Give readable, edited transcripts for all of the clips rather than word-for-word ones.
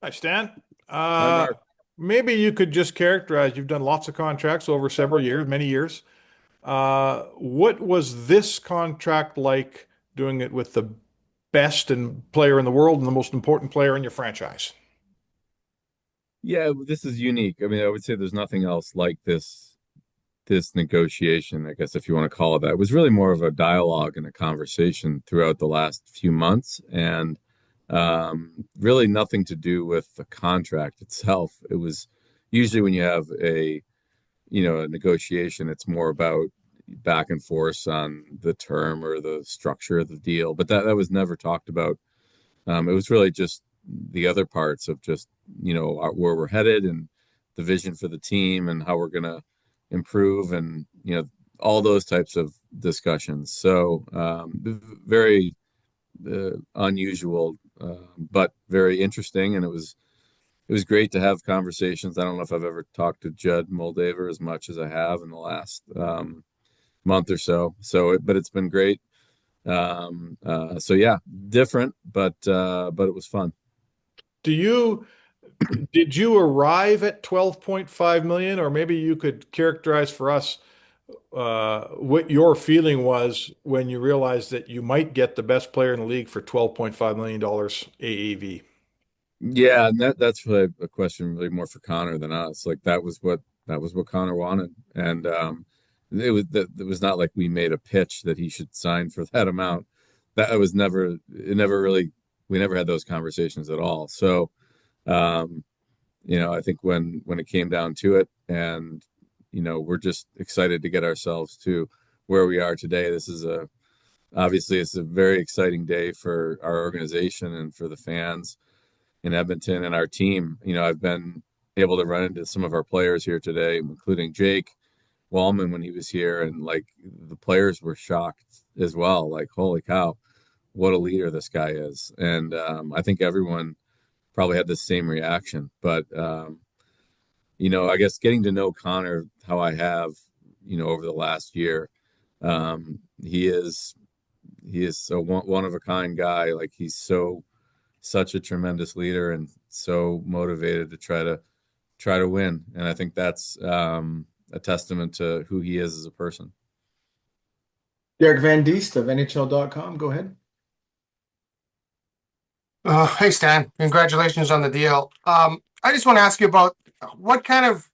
Hi, Stan. Hi, Uh, Mark. Maybe you could just characterize, you've done lots of contracts over several years, many years. What was this contract like doing it with the best and player in the world and the most important player in your franchise? Yeah, this is unique. I mean, I would say there's nothing else like this negotiation, I guess if you want to call it that. It was really more of a dialogue and a conversation throughout the last few months, and really nothing to do with the contract itself. It was usually when you have a negotiation, it's more about back and forth on the term or the structure of the deal, but that was never talked about. It was really just the other parts of just, where we're headed and the vision for the team and how we're going to improve and, all those types of discussions. So, very unusual, but very interesting. And it was great to have conversations. I don't know if I've ever talked to Judd Moldaver as much as I have in the last month or so. But it's been great. So yeah, different, but it was fun. Do you Did you arrive at 12.5 million, or maybe you could characterize for us what your feeling was when you realized that you might get the best player in the league for $12.5 million AAV? Yeah, and that's really a question really more for Connor than us. Like that was what Connor wanted, and it was not like we made a pitch that he should sign for that amount. That was never it never really we never had those conversations at all. So um, I think when it came down to it, and we're just excited to get ourselves to where we are today. Obviously it's a very exciting day for our organization and for the fans in Edmonton and our team. I've been able to run into some of our players here today, including Jake Walman when he was here, and like the players were shocked as well. Like, holy cow, what a leader this guy is! And I think everyone probably had the same reaction. But I guess getting to know Connor how I have, over the last year, he is so one of a kind guy. Like he's such a tremendous leader and so motivated to try to win. And I think that's a testament to who he is as a person. Derek Van Diest of NHL.com. Go ahead. Hey Stan, congratulations on the deal. I just want to ask you about what kind of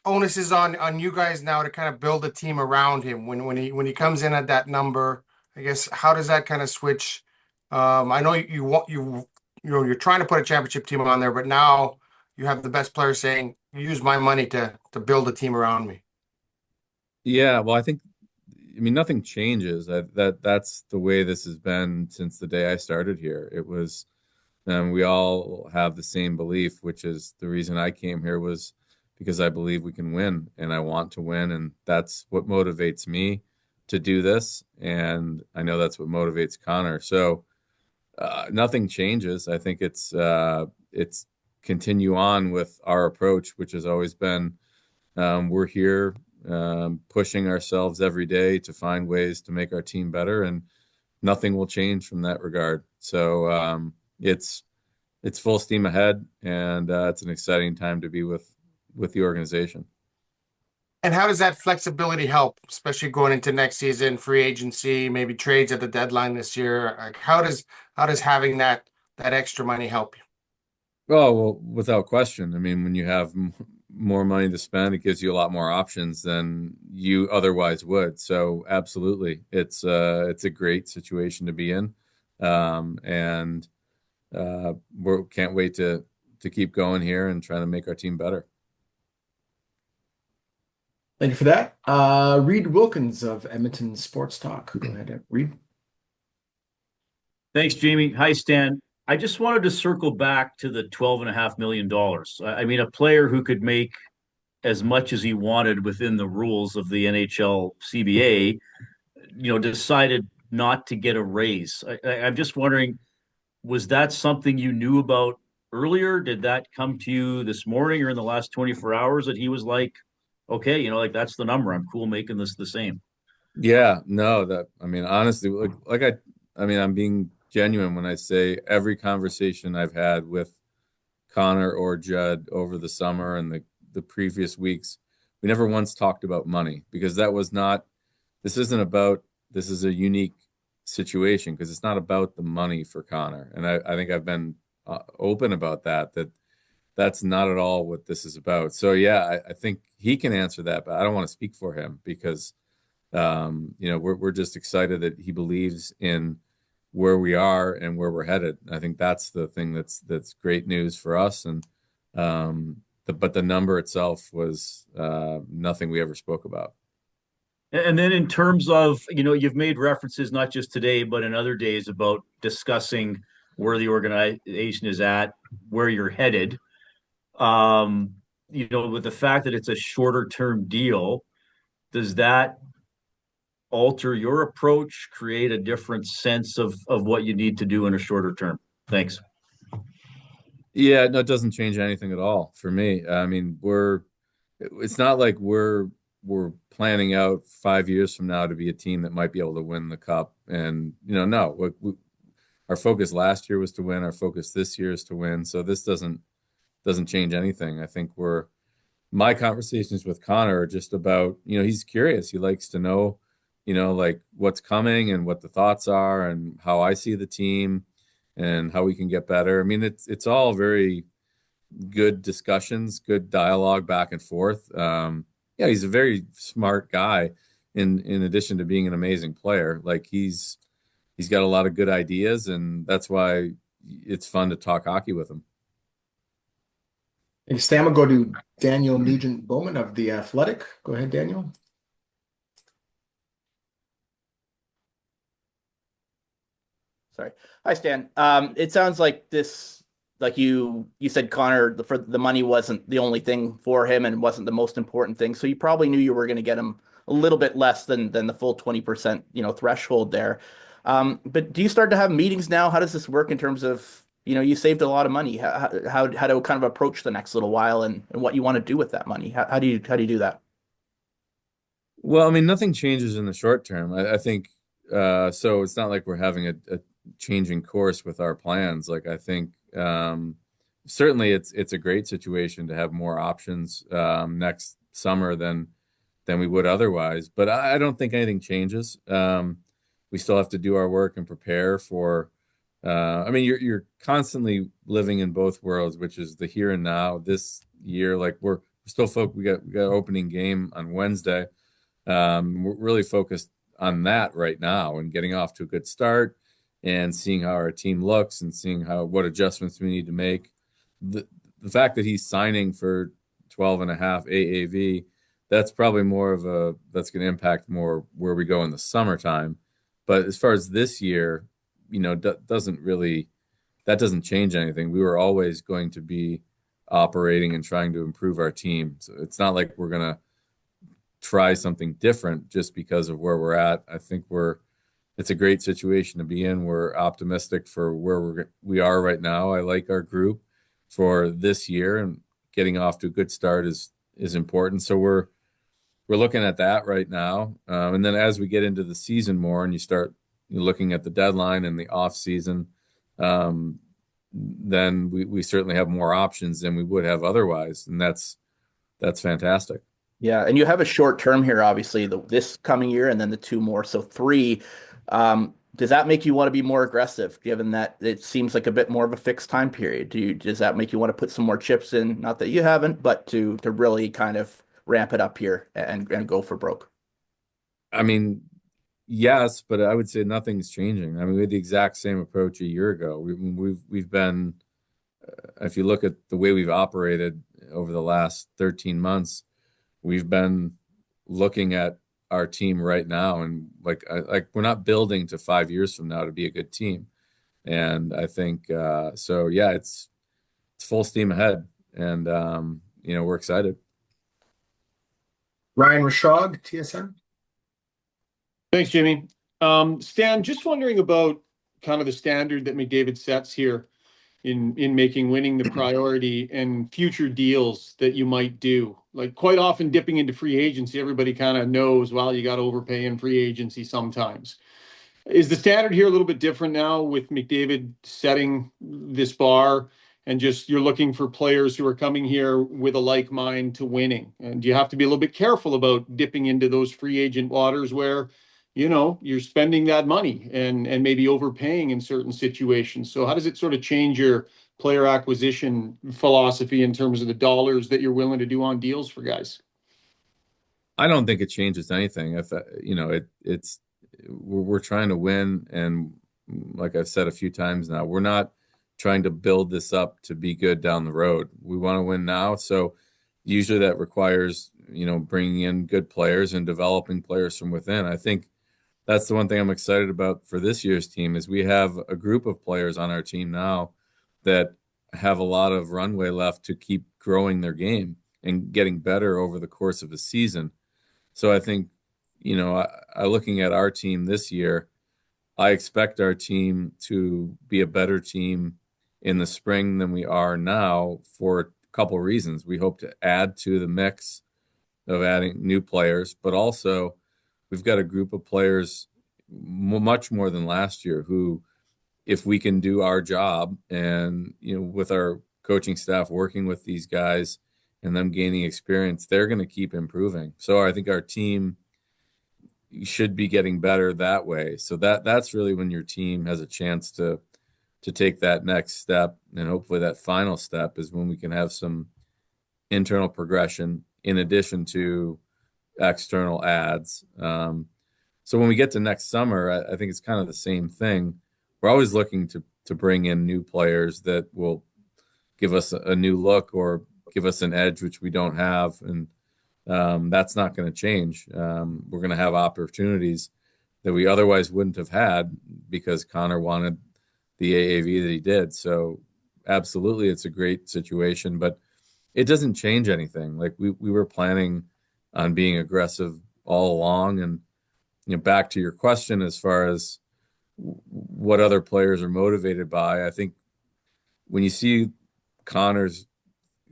onus is on you guys now to kind of build a team around him when he comes in at that number. I guess how does that kind of switch? I know you want you're trying to put a championship team on there, but now you have the best player saying, "Use my money to build a team around me." Yeah, well, I mean, nothing changes. That's the way this has been since the day I started here. It was, we all have the same belief, which is the reason I came here was because I believe we can win and I want to win, and that's what motivates me to do this. And I know that's what motivates Connor. So nothing changes. I think it's continue on with our approach, which has always been we're here pushing ourselves every day to find ways to make our team better, and nothing will change from that regard. So it's full steam ahead, and it's an exciting time to be with the organization. And how does that flexibility help, especially going into next season, free agency, maybe trades at the deadline this year? Like how does having that extra money help you? Oh, well, without question. I mean, when you have more money to spend, it gives you a lot more options than you otherwise would. So, absolutely, it's a great situation to be in, and we can't wait to keep going here and trying to make our team better. Thank you for that. Reed Wilkins of Edmonton Sports Talk. Go ahead, Reed. Thanks, Jamie. Hi, Stan. I just wanted to circle back to the $12.5 million. I mean, a player who could make as much as he wanted within the rules of the NHL CBA, decided not to get a raise. I'm just wondering, was that something you knew about earlier? Did that come to you this morning or in the last 24 hours that he was like, okay, like that's the number. I'm cool making this the same. Yeah, no, that I mean, honestly, I mean, I'm being genuine when I say every conversation I've had with Connor or Judd over the summer and the previous weeks, we never once talked about money because that was not, this isn't about, this is a unique situation because it's not about the money for Connor. And I think I've been open about that that's not at all what this is about. So yeah, I think he can answer that, but I don't want to speak for him because we're just excited that he believes in where we are and where we're headed. I think that's the thing that's great news for us. And but the number itself was nothing we ever spoke about. And then in terms of, you've made references not just today, but in other days about discussing where the organization is at, where you're headed. With the fact that it's a shorter term deal, does that alter your approach, create a different sense of what you need to do in a shorter term? Thanks. Yeah, no, it doesn't change anything at all for me. I mean, it's not like we're planning out 5 years from now to be a team that might be able to win the cup. And, no, our focus last year was to win. Our focus this year is to win. So this doesn't change anything. I think my conversations with Connor are just about, he's curious. He likes to know, like what's coming and what the thoughts are and how I see the team and how we can get better. I mean, it's all very good discussions, good dialogue back and forth. Yeah, he's a very smart guy in addition to being an amazing player. Like he's got a lot of good ideas, and that's why it's fun to talk hockey with him. Next time, we'll go to Daniel Nugent-Bowman of The Athletic. Go ahead, Daniel. Sorry. Hi, Stan. It sounds like this, like you said, Connor, for the money wasn't the only thing for him and wasn't the most important thing. So you probably knew you were going to get him a little bit less than the full 20%, threshold there. But do you start to have meetings now? How does this work in terms of, you saved a lot of money. How to kind of approach the next little while and what you want to do with that money? How do you do that? Well, I mean, nothing changes in the short term. I think so. It's not like we're having a changing course with our plans. Like I think certainly it's a great situation to have more options next summer than we would otherwise. But I don't think anything changes. We still have to do our work and prepare for. I mean, you're constantly living in both worlds, which is the here and now. This year, like we're still we got opening game on Wednesday. We're really focused on that right now and getting off to a good start and seeing how our team looks and seeing what adjustments we need to make. The fact that he's signing for 12.5 AAV, that's probably that's going to impact more where we go in the summertime. But as far as this year, that doesn't change anything. We were always going to be operating and trying to improve our team. So it's not like we're going to try something different just because of where we're at. I think it's a great situation to be in. We're optimistic for where we are right now. I like our group for this year, and getting off to a good start is important. So we're looking at that right now. And then as we get into the season more and you start looking at the deadline and the off season, then we certainly have more options than we would have otherwise. And that's fantastic. Yeah, and you have a short term here, obviously, this coming year and then the two more, so 3. Does that make you want to be more aggressive, given that it seems like a bit more of a fixed time period? Does that make you want to put some more chips in? Not that you haven't, but to really kind of ramp it up here and go for broke. I mean, yes, but I would say nothing's changing. I mean, we had the exact same approach a year ago. We've been, if you look at the way we've operated over the last 13 months, we've been looking at our team right now, and like we're not building to 5 years from now to be a good team. And I think so. Yeah, it's full steam ahead, and we're excited. Ryan Rishaug, TSN. Thanks, Jimmy. Stan, just wondering about kind of the standard that McDavid sets here in making winning the priority and future deals that you might do. Like quite often dipping into free agency, everybody kind of knows, well, you got to overpay in free agency sometimes. Is the standard here a little bit different now with McDavid setting this bar and just you're looking for players who are coming here with a like mind to winning? And do you have to be a little bit careful about dipping into those free agent waters where, you're spending that money and maybe overpaying in certain situations? So how does it sort of change your player acquisition philosophy in terms of the dollars that you're willing to do on deals for guys? I don't think it changes anything. If it's we're trying to win, and like I've said a few times now, we're not trying to build this up to be good down the road. We want to win now. So usually that requires, bringing in good players and developing players from within. I think that's the one thing I'm excited about for this year's team is we have a group of players on our team now that have a lot of runway left to keep growing their game and getting better over the course of a season. So I think, looking at our team this year, I expect our team to be a better team in the spring than we are now for a couple of reasons. We hope to add to the mix of adding new players, but also we've got a group of players much more than last year who, if we can do our job and, with our coaching staff working with these guys and them gaining experience, they're going to keep improving. So I think our team should be getting better that way. So that's really when your team has a chance to take that next step. And hopefully that final step is when we can have some internal progression in addition to external ads. So when we get to next summer, I think it's kind of the same thing. We're always looking to bring in new players that will give us a new look or give us an edge, which we don't have. And that's not going to change. We're going to have opportunities that we otherwise wouldn't have had because Connor wanted the AAV that he did. So absolutely, it's a great situation, but it doesn't change anything. Like we were planning on being aggressive all along. And, back to your question, as far as what other players are motivated by, I think when you see Connor's,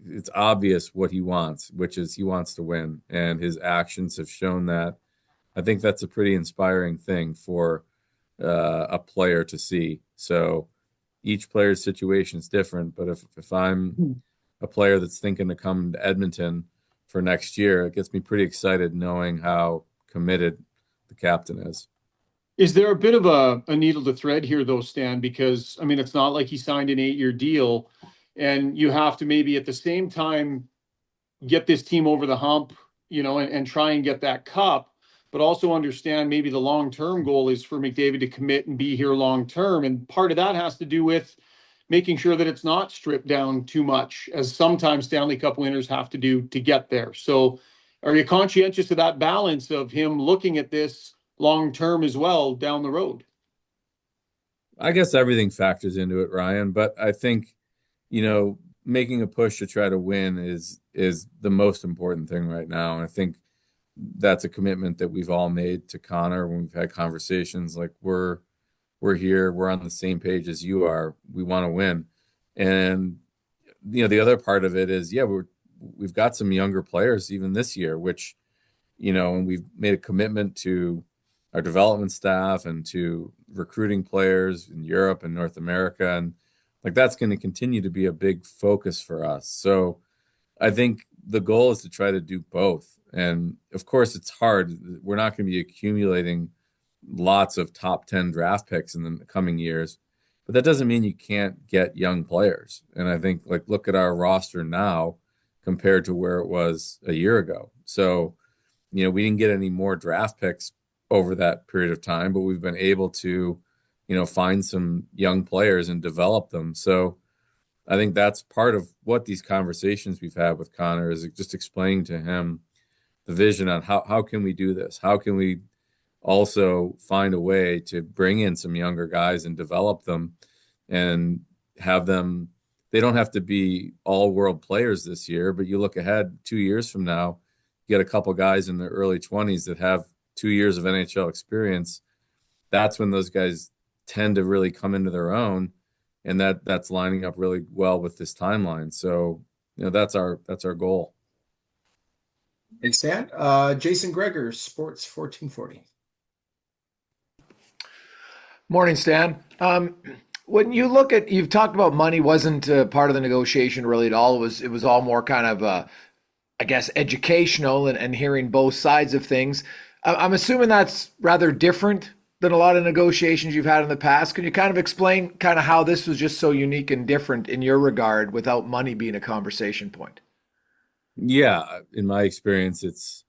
it's obvious what he wants, which is he wants to win, and his actions have shown that. I think that's a pretty inspiring thing for a player to see. So each player's situation is different, but if I'm a player that's thinking to come to Edmonton for next year, it gets me pretty excited knowing how committed the captain is. Is there a bit of a needle to thread here, though, Stan? Because, it's not like he signed an 8-year deal, and you have to maybe at the same time get this team over the hump, and try and get that cup, but also understand maybe the long-term goal is for McDavid to commit and be here long-term. And part of that has to do with making sure that it's not stripped down too much, as sometimes Stanley Cup winners have to do to get there. So are you conscientious of that balance of him looking at this long-term as well down the road? I guess everything factors into it, Ryan, but I think, making a push to try to win is the most important thing right now. And I think that's a commitment that we've all made to Connor when we've had conversations like we're here, we're on the same page as you are. We want to win. And the other part of it is, we've got some younger players even this year, which, and we've made a commitment to our development staff and to recruiting players in Europe and North America. And like, that's going to continue to be a big focus for us. So I think the goal is to try to do both. And of course it's hard. We're not going to be accumulating lots of top 10 draft picks in the coming years, but that doesn't mean you can't get young players. And I think, like, look at our roster now compared to where it was a year ago. So, we didn't get any more draft picks over that period of time, but we've been able to, find some young players and develop them. So I think that's part of what these conversations we've had with Connor is just explaining to him the vision on how can we do this? How can we also find a way to bring in some younger guys and develop them and have them, they don't have to be all world players this year, but you look ahead 2 years from now, you get a couple guys in their early 20s that have 2 years of NHL experience. That's when those guys tend to really come into their own, and that's lining up really well with this timeline. So, that's our goal. Thanks, Stan. Jason Gregor, Sports 1440. Morning, Stan. When you look at, you've talked about money wasn't part of the negotiation really at all. It was all more kind of I guess educational and hearing both sides of things. I'm assuming that's rather different than a lot of negotiations you've had in the past. Can you kind of explain kind of how this was just so unique and different in your regard without money being a conversation point? Yeah, in my experience, it's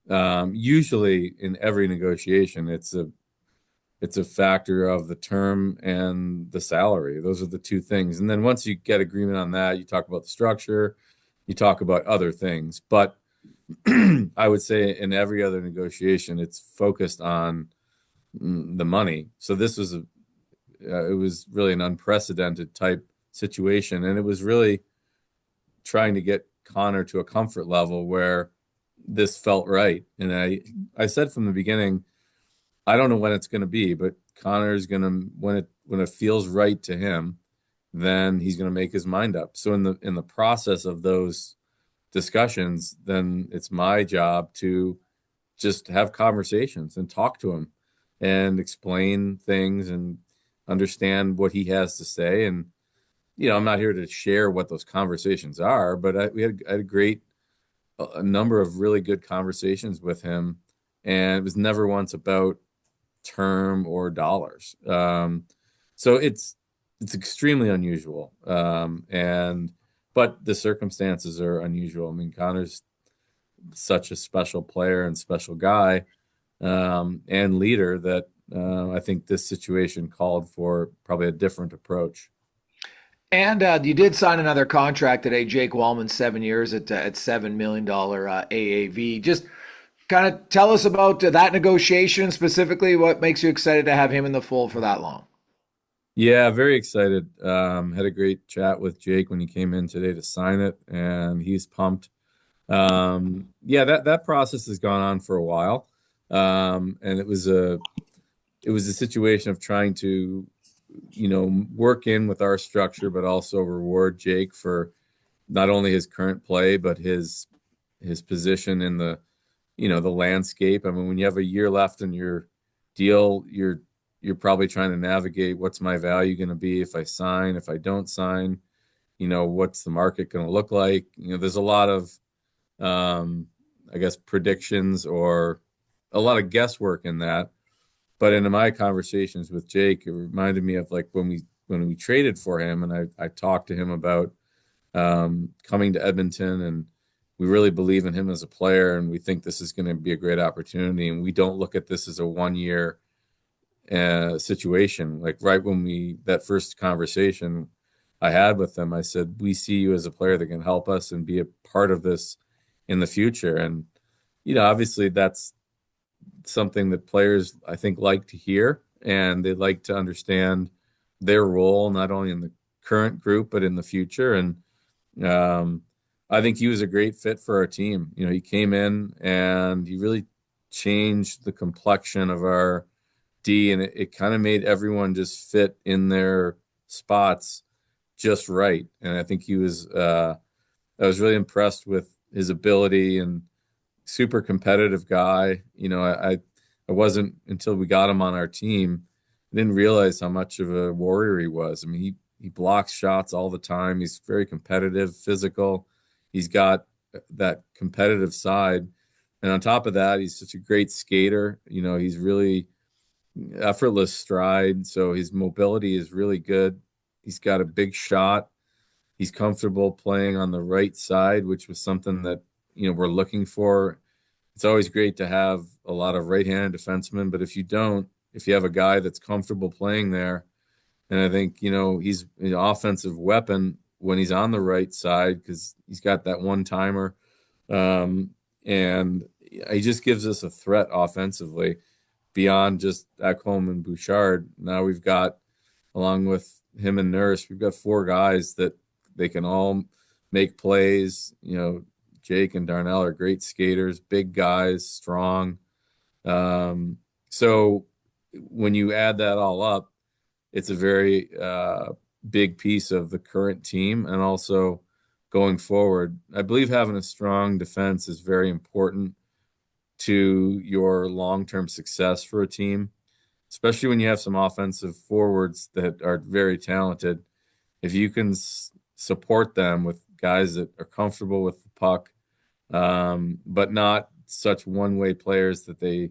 usually in every negotiation, it's a factor of the term and the salary. Those are the two things. And then once you get agreement on that, you talk about the structure, you talk about other things. But I would say in every other negotiation, it's focused on the money. So this was it was really an unprecedented type situation, and it was really trying to get Connor to a comfort level where this felt right. And I said from the beginning, I don't know when it's going to be, but Connor's going to when it feels right to him, then he's going to make his mind up. So in the process of those discussions, then it's my job to just have conversations and talk to him and explain things and understand what he has to say. And I'm not here to share what those conversations are, but I had a number of really good conversations with him, and it was never once about term or dollars. So it's extremely unusual. And but the circumstances are unusual. I mean, Connor's such a special player and special guy, and leader that I think this situation called for probably a different approach. And you did sign another contract today, Jake Walman, 7 years at $7 million AAV. Just kind of tell us about that negotiation specifically. What makes you excited to have him in the fold for that long? Yeah, very excited. Had a great chat with Jake when he came in today to sign it, and he's pumped. Yeah, that process has gone on for a while, and it was a situation of trying to, work in with our structure, but also reward Jake for not only his current play, but his position in the landscape. I mean, when you have a year left in your deal, you're probably trying to navigate what's my value going to be if I sign, if I don't sign, what's the market going to look like? There's a lot of, I guess, predictions or a lot of guesswork in that. But in my conversations with Jake, it reminded me of like when we traded for him, and I talked to him about coming to Edmonton, and we really believe in him as a player, and we think this is going to be a great opportunity, and we don't look at this as a 1 year situation. Like right when that first conversation I had with them, I said, we see you as a player that can help us and be a part of this in the future. And obviously that's something that players I think like to hear, and they like to understand their role not only in the current group but in the future. And I think he was a great fit for our team. He came in and he really changed the complexion of our D, and it kind of made everyone just fit in their spots just right. And I think I was really impressed with his ability, and super competitive guy. I wasn't until we got him on our team, I didn't realize how much of a warrior he was. I mean, he blocks shots all the time. He's very competitive, physical. He's got that competitive side. And on top of that, he's such a great skater. He's really effortless stride. So his mobility is really good. He's got a big shot. He's comfortable playing on the right side, which was something that, we're looking for. It's always great to have a lot of right-handed defensemen, but if you have a guy that's comfortable playing there, and I think, he's an offensive weapon when he's on the right side because he's got that one-timer. And he just gives us a threat offensively beyond just Ekholm and Bouchard. Now we've got, along with him and Nurse, we've got four guys that they can all make plays. Jake and Darnell are great skaters, big guys, strong. So when you add that all up, it's a very big piece of the current team, and also going forward. I believe having a strong defense is very important to your long-term success for a team. especially when you have some offensive forwards that are very talented. If you can support them with guys that are comfortable with the puck, but not such one-way players that they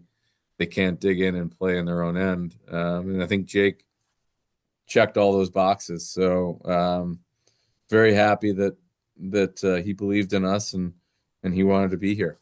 can't dig in and play in their own end. And I think Jake checked all those boxes. So very happy that he believed in us and he wanted to be here.